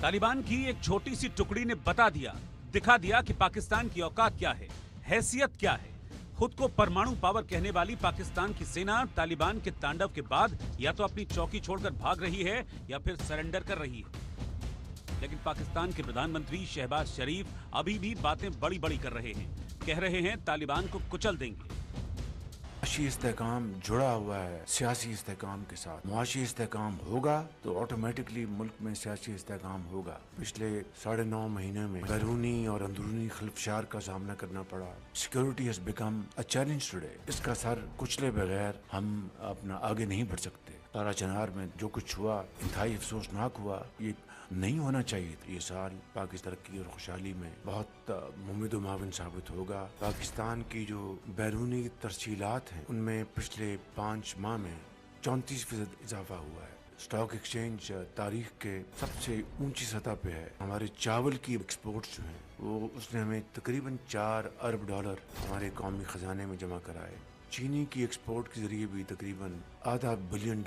तालिबान की एक छोटी सी टुकड़ी ने बता दिया, दिखा दिया कि पाकिस्तान की औकात क्या है, हैसियत क्या है। खुद को परमाणु पावर कहने वाली पाकिस्तान की सेना तालिबान के तांडव के बाद या तो अपनी चौकी छोड़कर भाग रही है या फिर सरेंडर कर रही है। लेकिन पाकिस्तान के प्रधानमंत्री शहबाज शरीफ अभी भी बातें बड़ी बड़ी कर रहे हैं। कह रहे हैं तालिबान को कुचल देंगे। मुआशी इस्तेहकाम जुड़ा हुआ है सियासी इस्तेहकाम के साथ। मुआशी इस्तेहकाम होगा तो ऑटोमेटिकली मुल्क में सियासी इस्तेहकाम होगा। पिछले 9.5 महीने में बैरूनी और अंदरूनी खिलफशार का सामना करना पड़ा। Security has become a challenge today. इसका सर कुचले बगैर हम अपना आगे नहीं बढ़ सकते। तारा चनार में जो कुछ हुआ इंतहाई अफसोसनाक हुआ। ये नहीं होना चाहिए। ये साल पाकिस्तान तरक्की और खुशहाली में बहुत मुमिद माविन साबित होगा। पाकिस्तान की जो बैरूनी तरसीलात हैं उनमें पिछले 5 माह में 34% इजाफा हुआ है। स्टॉक एक्सचेंज तारीख के सबसे ऊंची सतह पे है। हमारे चावल की एक्सपोर्ट्स जो हैं वो उसने हमें तकरीबन $4 अरब हमारे कौमी खजाने में जमा कराए। चीनी की एक्सपोर्ट के जरिए भी तकरीबन $500 बिलियन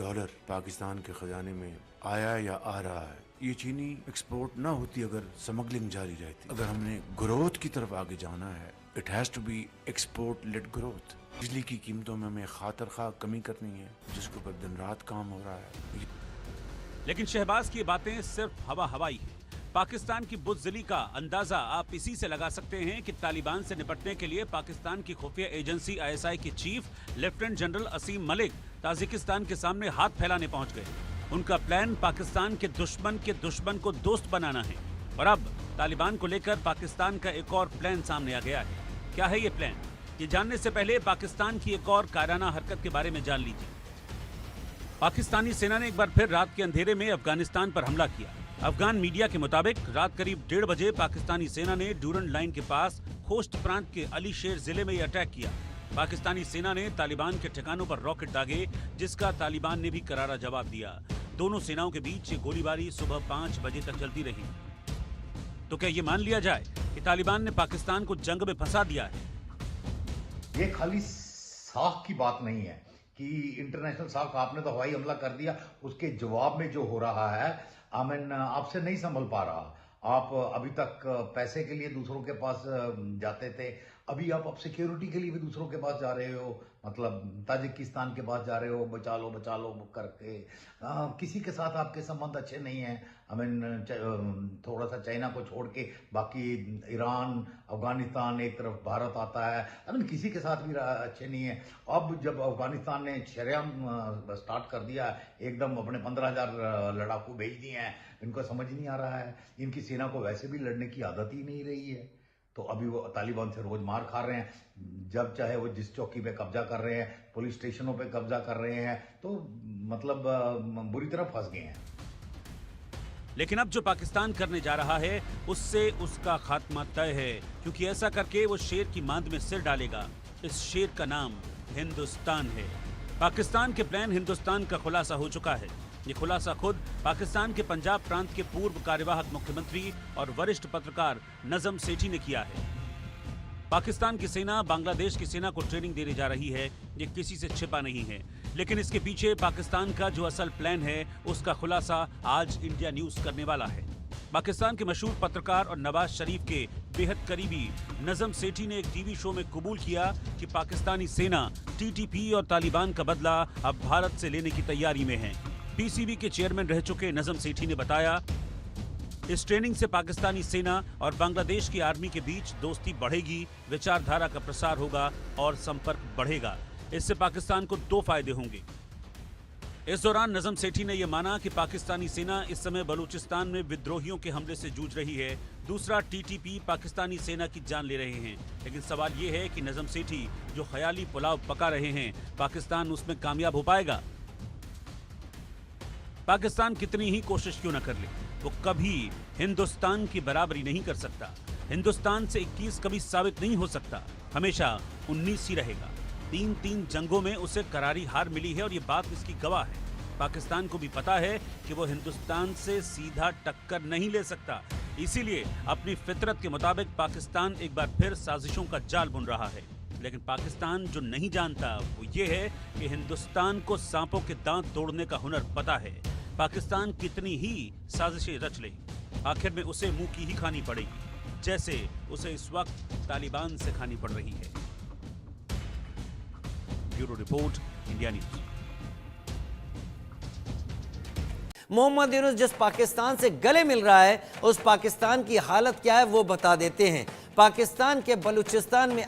पाकिस्तान के खजाने में आया या आ रहा है। ये चीनी एक्सपोर्ट ना होती अगर स्मगलिंग जारी रहती। अगर हमने ग्रोथ की तरफ आगे जाना है, it has to be export led growth. बिजली की कीमतों में हमें खातर खा कमी करनी है, जिसके ऊपर दिन रात काम हो रहा है। लेकिन शहबाज की बातें सिर्फ हवा हवाई है। पाकिस्तान की बुज़दिली का अंदाजा आप इसी से लगा सकते हैं कि तालिबान से निपटने के लिए पाकिस्तान की खुफिया एजेंसी ISI के चीफ लेफ्टिनेंट जनरल असीम मलिक ताजिकिस्तान के सामने हाथ फैलाने पहुंच गए। उनका प्लान पाकिस्तान के दुश्मन को दोस्त बनाना है। और अब तालिबान को लेकर पाकिस्तान का एक और प्लान सामने आ गया है। क्या है ये प्लान? ये जानने से पहले पाकिस्तान की एक और कायराना हरकत के बारे में जान लीजिए। पाकिस्तानी सेना ने एक बार फिर रात के अंधेरे में अफगानिस्तान पर हमला किया। अफगान मीडिया के मुताबिक रात करीब 1:30 बजे पाकिस्तानी सेना ने डूरन लाइन के पास खोस्ट प्रांत के अली शेर जिले में अटैक किया। पाकिस्तानी सेना ने तालिबान के ठिकानों पर रॉकेट दागे, जिसका तालिबान ने भी करारा जवाब दिया। दोनों सेनाओं के बीच ये गोलीबारी सुबह 5 बजे तक चलती रही। तो क्या ये मान लिया जाए कि तालिबान ने पाकिस्तान को जंग में फंसा दिया है? ये खाली साख की बात नहीं है कि इंटरनेशनल साख आपने तो हवाई हमला कर दिया, उसके जवाब में जो हो रहा है आमिन आपसे नहीं संभल पा रहा। आप अभी तक पैसे के लिए दूसरों के पास जाते थे, अभी आप अब सिक्योरिटी के लिए भी दूसरों के पास जा रहे हो, मतलब ताजिकिस्तान के पास जा रहे हो, बचा लो करके। किसी के साथ आपके संबंध अच्छे नहीं हैं। थोड़ा सा चाइना को छोड़ के बाकी ईरान, अफगानिस्तान, एक तरफ भारत आता है। किसी के साथ भी अच्छे नहीं है। अब जब अफगानिस्तान ने शरेआम स्टार्ट कर दिया, एकदम अपने 15,000 लड़ाकू भेज दिए हैं, इनको समझ नहीं आ रहा है। इनकी सेना को वैसे भी लड़ने की आदत ही नहीं रही है, तो अभी वो तालिबान से रोज मार खा रहे हैं। जब चाहे वो जिस चौकी पे कब्जा कर रहे हैं, पुलिस स्टेशनों पे कब्जा कर रहे हैं, तो मतलब बुरी तरह फंस गए हैं। लेकिन अब जो पाकिस्तान करने जा रहा है उससे उसका खात्मा तय है, क्योंकि ऐसा करके वो शेर की मांद में सिर डालेगा। इस शेर का नाम हिंदुस्तान है। पाकिस्तान के प्लान हिंदुस्तान का खुलासा हो चुका है। ये खुलासा खुद पाकिस्तान के पंजाब प्रांत के पूर्व कार्यवाहक मुख्यमंत्री और वरिष्ठ पत्रकार नजम सेठी ने किया है। पाकिस्तान की सेना बांग्लादेश की सेना को ट्रेनिंग देने जा रही है, ये किसी से छिपा नहीं है। लेकिन इसके पीछे पाकिस्तान का जो असल प्लान है उसका खुलासा आज इंडिया न्यूज करने वाला है। पाकिस्तान के मशहूर पत्रकार और नवाज शरीफ के बेहद करीबी नजम सेठी ने एक टीवी शो में कबूल किया कि पाकिस्तानी सेना TTP और तालिबान का बदला अब भारत से लेने की तैयारी में है। PCB के चेयरमैन रह चुके नजम सेठी ने बताया, इस ट्रेनिंग से पाकिस्तानी सेना और बांग्लादेश की आर्मी के बीच दोस्ती बढ़ेगी, विचारधारा का प्रसार होगा और संपर्क बढ़ेगा। इससे पाकिस्तान को 2 फायदे होंगे। इस दौरान नजम सेठी ने यह माना कि पाकिस्तानी सेना इस समय बलूचिस्तान में विद्रोहियों के हमले से जूझ रही है। दूसरा, TTP पाकिस्तानी सेना की जान ले रहे हैं। लेकिन सवाल यह है कि नजम सेठी जो ख्याली पुलाव पका रहे हैं, पाकिस्तान उसमें कामयाब हो पाएगा? पाकिस्तान कितनी ही कोशिश क्यों न कर ले, वो कभी हिंदुस्तान की बराबरी नहीं कर सकता। हिंदुस्तान से 21 कभी साबित नहीं हो सकता, हमेशा 19 ही रहेगा। 3 जंगों में उसे करारी हार मिली है और ये बात इसकी गवाह है। पाकिस्तान को भी पता है कि वो हिंदुस्तान से सीधा टक्कर नहीं ले सकता। इसीलिए अपनी फितरत के मुताबिक पाकिस्तान एक बार फिर साजिशों का जाल बुन रहा है। लेकिन पाकिस्तान जो नहीं जानता वो ये है कि हिंदुस्तान को सांपों के दांत तोड़ने का हुनर पता है। पाकिस्तान कितनी ही साजिशें रच ले, आखिर में उसे मुंह की ही खानी पड़ेगी, जैसे उसे इस वक्त तालिबान से खानी पड़ रही है। Bureau report, India news. Mohammad Yunus जिस पाकिस्तान से गले मिल रहा है, उस पाकिस्तान की हालत क्या है वो बता देते हैं। पाकिस्तान के बलूचिस्तान में